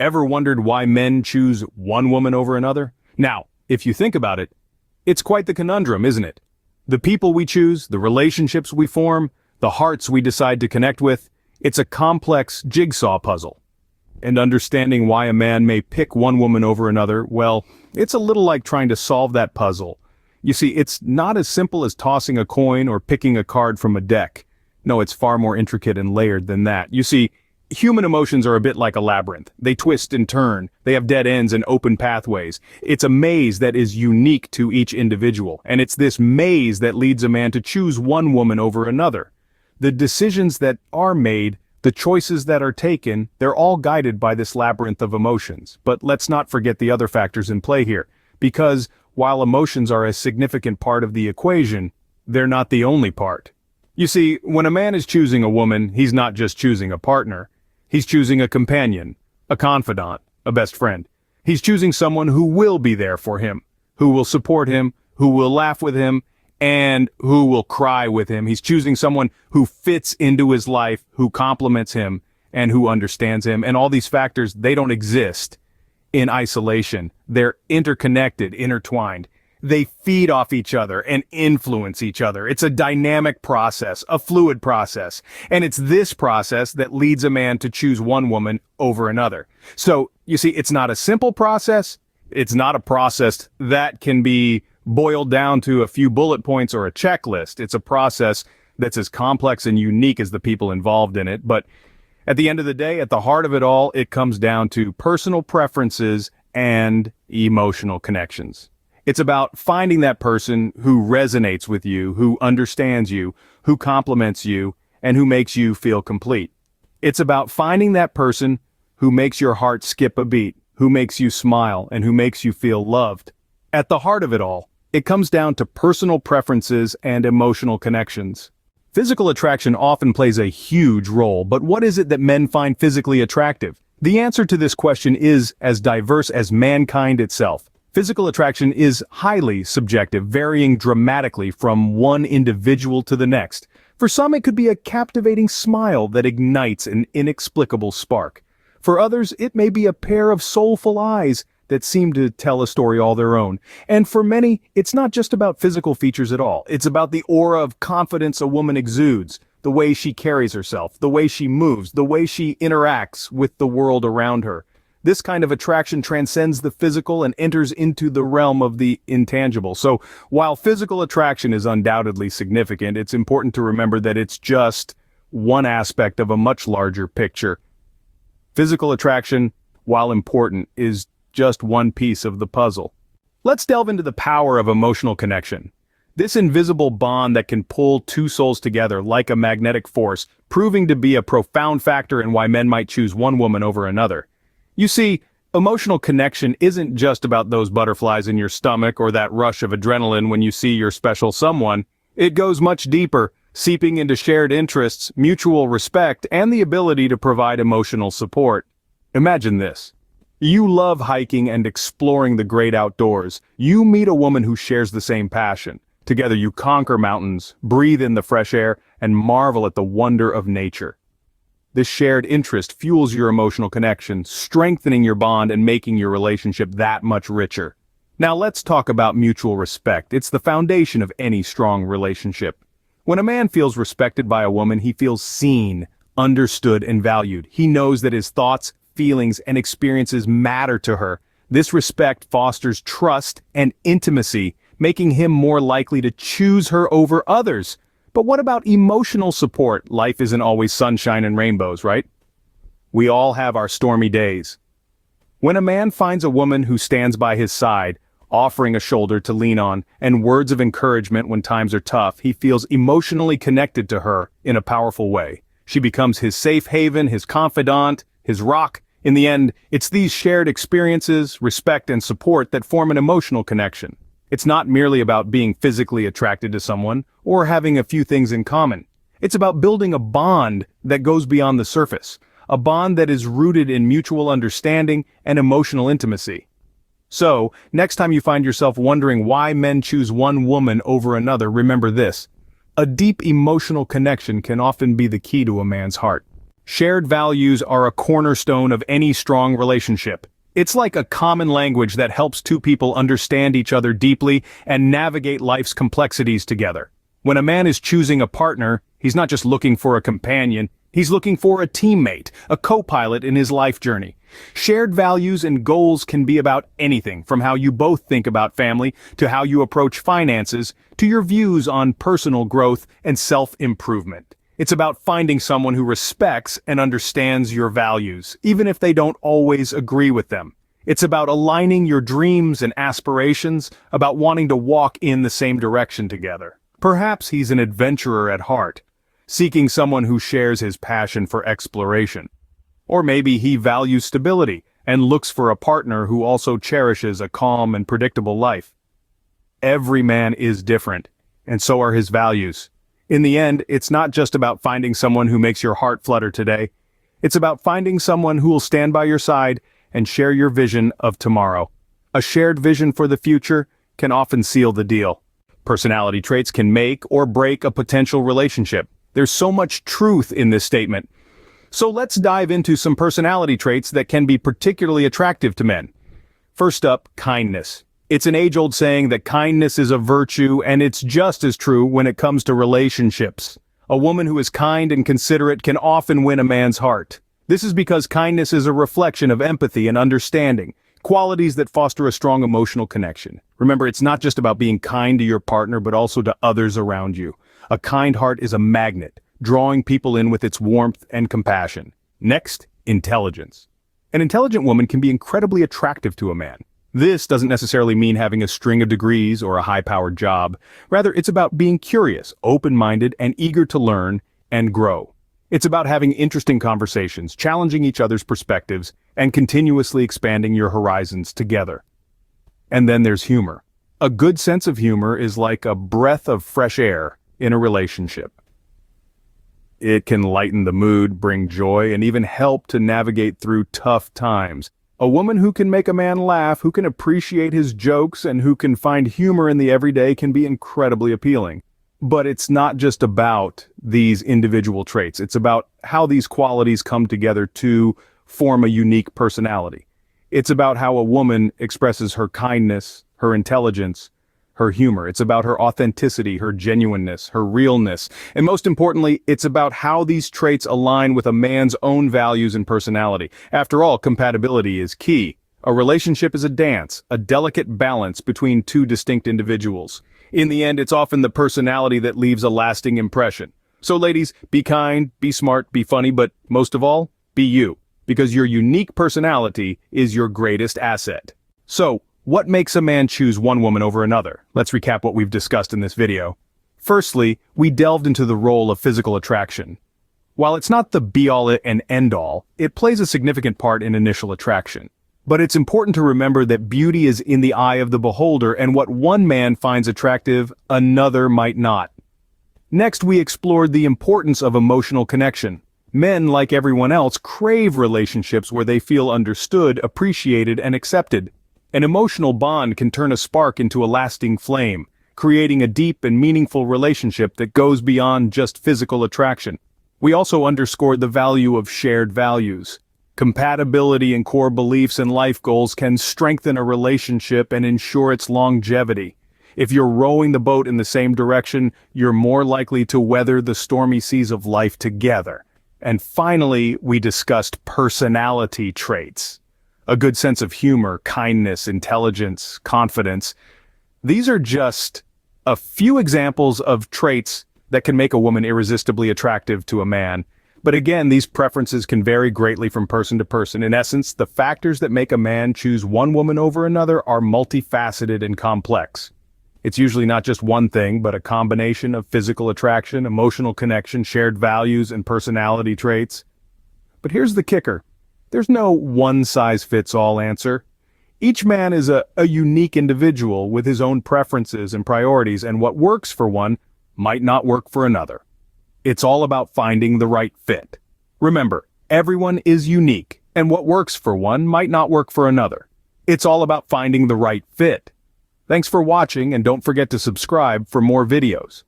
Ever wondered why men choose one woman over another? Now, if you think about it, it's quite the conundrum, isn't it? The people we choose, the relationships we form, the hearts we decide to connect with, it's a complex jigsaw puzzle. And understanding why a man may pick one woman over another, well, it's a little like trying to solve that puzzle. You see, it's not as simple as tossing a coin or picking a card from a deck. No, it's far more intricate and layered than that. You see, human emotions are a bit like a labyrinth. They twist and turn. They have dead ends and open pathways. It's a maze that is unique to each individual, and it's this maze that leads a man to choose one woman over another. The decisions that are made, the choices that are taken, they're all guided by this labyrinth of emotions. But let's not forget the other factors in play here, because while emotions are a significant part of the equation, they're not the only part. You see, when a man is choosing a woman, he's not just choosing a partner. He's choosing a companion, a confidant, a best friend. He's choosing someone who will be there for him, who will support him, who will laugh with him, and who will cry with him. He's choosing someone who fits into his life, who compliments him, and who understands him. And all these factors, they don't exist in isolation. They're interconnected, intertwined. They feed off each other and influence each other. It's a dynamic process, a fluid process. And it's this process that leads a man to choose one woman over another. So, you see, it's not a simple process. It's not a process that can be boiled down to a few bullet points or a checklist. It's a process that's as complex and unique as the people involved in it. But at the end of the day, at the heart of it all, it comes down to personal preferences and emotional connections. It's about finding that person who resonates with you, who understands you, who compliments you, and who makes you feel complete. It's about finding that person who makes your heart skip a beat, who makes you smile, and who makes you feel loved. At the heart of it all, it comes down to personal preferences and emotional connections. Physical attraction often plays a huge role, but what is it that men find physically attractive? The answer to this question is as diverse as mankind itself. Physical attraction is highly subjective, varying dramatically from one individual to the next. For some, it could be a captivating smile that ignites an inexplicable spark. For others, it may be a pair of soulful eyes that seem to tell a story all their own. And for many, it's not just about physical features at all. It's about the aura of confidence a woman exudes, the way she carries herself, the way she moves, the way she interacts with the world around her. This kind of attraction transcends the physical and enters into the realm of the intangible. So, while physical attraction is undoubtedly significant, it's important to remember that it's just one aspect of a much larger picture. Physical attraction, while important, is just one piece of the puzzle. Let's delve into the power of emotional connection. This invisible bond that can pull two souls together like a magnetic force, proving to be a profound factor in why men might choose one woman over another. You see, emotional connection isn't just about those butterflies in your stomach or that rush of adrenaline when you see your special someone. It goes much deeper, seeping into shared interests, mutual respect, and the ability to provide emotional support. Imagine this. You love hiking and exploring the great outdoors. You meet a woman who shares the same passion. Together you conquer mountains, breathe in the fresh air, and marvel at the wonder of nature. This shared interest fuels your emotional connection, strengthening your bond and making your relationship that much richer. Now let's talk about mutual respect. It's the foundation of any strong relationship. When a man feels respected by a woman, he feels seen, understood, and valued. He knows that his thoughts, feelings, and experiences matter to her. This respect fosters trust and intimacy, making him more likely to choose her over others. But what about emotional support? Life isn't always sunshine and rainbows, right? We all have our stormy days. When a man finds a woman who stands by his side, offering a shoulder to lean on, and words of encouragement when times are tough, he feels emotionally connected to her in a powerful way. She becomes his safe haven, his confidant, his rock. In the end, it's these shared experiences, respect, and support that form an emotional connection. It's not merely about being physically attracted to someone or having a few things in common. It's about building a bond that goes beyond the surface, a bond that is rooted in mutual understanding and emotional intimacy. So, next time you find yourself wondering why men choose one woman over another, remember this. A deep emotional connection can often be the key to a man's heart. Shared values are a cornerstone of any strong relationship. It's like a common language that helps two people understand each other deeply and navigate life's complexities together. When a man is choosing a partner, he's not just looking for a companion, he's looking for a teammate, a co-pilot in his life journey. Shared values and goals can be about anything from how you both think about family, to how you approach finances, to your views on personal growth and self-improvement. It's about finding someone who respects and understands your values, even if they don't always agree with them. It's about aligning your dreams and aspirations, about wanting to walk in the same direction together. Perhaps he's an adventurer at heart, seeking someone who shares his passion for exploration. Or maybe he values stability and looks for a partner who also cherishes a calm and predictable life. Every man is different, and so are his values. In the end, it's not just about finding someone who makes your heart flutter today. It's about finding someone who will stand by your side and share your vision of tomorrow. A shared vision for the future can often seal the deal. Personality traits can make or break a potential relationship. There's so much truth in this statement. So let's dive into some personality traits that can be particularly attractive to men. First up, kindness. It's an age-old saying that kindness is a virtue, and it's just as true when it comes to relationships. A woman who is kind and considerate can often win a man's heart. This is because kindness is a reflection of empathy and understanding, qualities that foster a strong emotional connection. Remember, it's not just about being kind to your partner, but also to others around you. A kind heart is a magnet, drawing people in with its warmth and compassion. Next, intelligence. An intelligent woman can be incredibly attractive to a man. This doesn't necessarily mean having a string of degrees or a high-powered job. Rather, it's about being curious, open-minded, and eager to learn and grow. It's about having interesting conversations, challenging each other's perspectives, and continuously expanding your horizons together. And then there's humor. A good sense of humor is like a breath of fresh air in a relationship. It can lighten the mood, bring joy, and even help to navigate through tough times. A woman who can make a man laugh, who can appreciate his jokes, and who can find humor in the everyday can be incredibly appealing. But it's not just about these individual traits. It's about how these qualities come together to form a unique personality. It's about how a woman expresses her kindness, her intelligence, her humor. It's about her authenticity, her genuineness, her realness. And most importantly, it's about how these traits align with a man's own values and personality. After all, compatibility is key. A relationship is a dance, a delicate balance between two distinct individuals. In the end, it's often the personality that leaves a lasting impression. So ladies, be kind, be smart, be funny, but most of all, be you. Because your unique personality is your greatest asset. So, what makes a man choose one woman over another? Let's recap what we've discussed in this video. Firstly, we delved into the role of physical attraction. While it's not the be-all and end-all, it plays a significant part in initial attraction. But it's important to remember that beauty is in the eye of the beholder, and what one man finds attractive, another might not. Next, we explored the importance of emotional connection. Men, like everyone else, crave relationships where they feel understood, appreciated, and accepted. An emotional bond can turn a spark into a lasting flame, creating a deep and meaningful relationship that goes beyond just physical attraction. We also underscored the value of shared values. Compatibility in core beliefs and life goals can strengthen a relationship and ensure its longevity. If you're rowing the boat in the same direction, you're more likely to weather the stormy seas of life together. And finally, we discussed personality traits. A good sense of humor, kindness, intelligence, confidence. These are just a few examples of traits that can make a woman irresistibly attractive to a man. But again, these preferences can vary greatly from person to person. In essence, the factors that make a man choose one woman over another are multifaceted and complex. It's usually not just one thing, but a combination of physical attraction, emotional connection, shared values, and personality traits. But here's the kicker. There's no one-size-fits-all answer. Each man is a unique individual with his own preferences and priorities, and what works for one might not work for another. It's all about finding the right fit. Remember, everyone is unique, and what works for one might not work for another. It's all about finding the right fit. Thanks for watching, and don't forget to subscribe for more videos.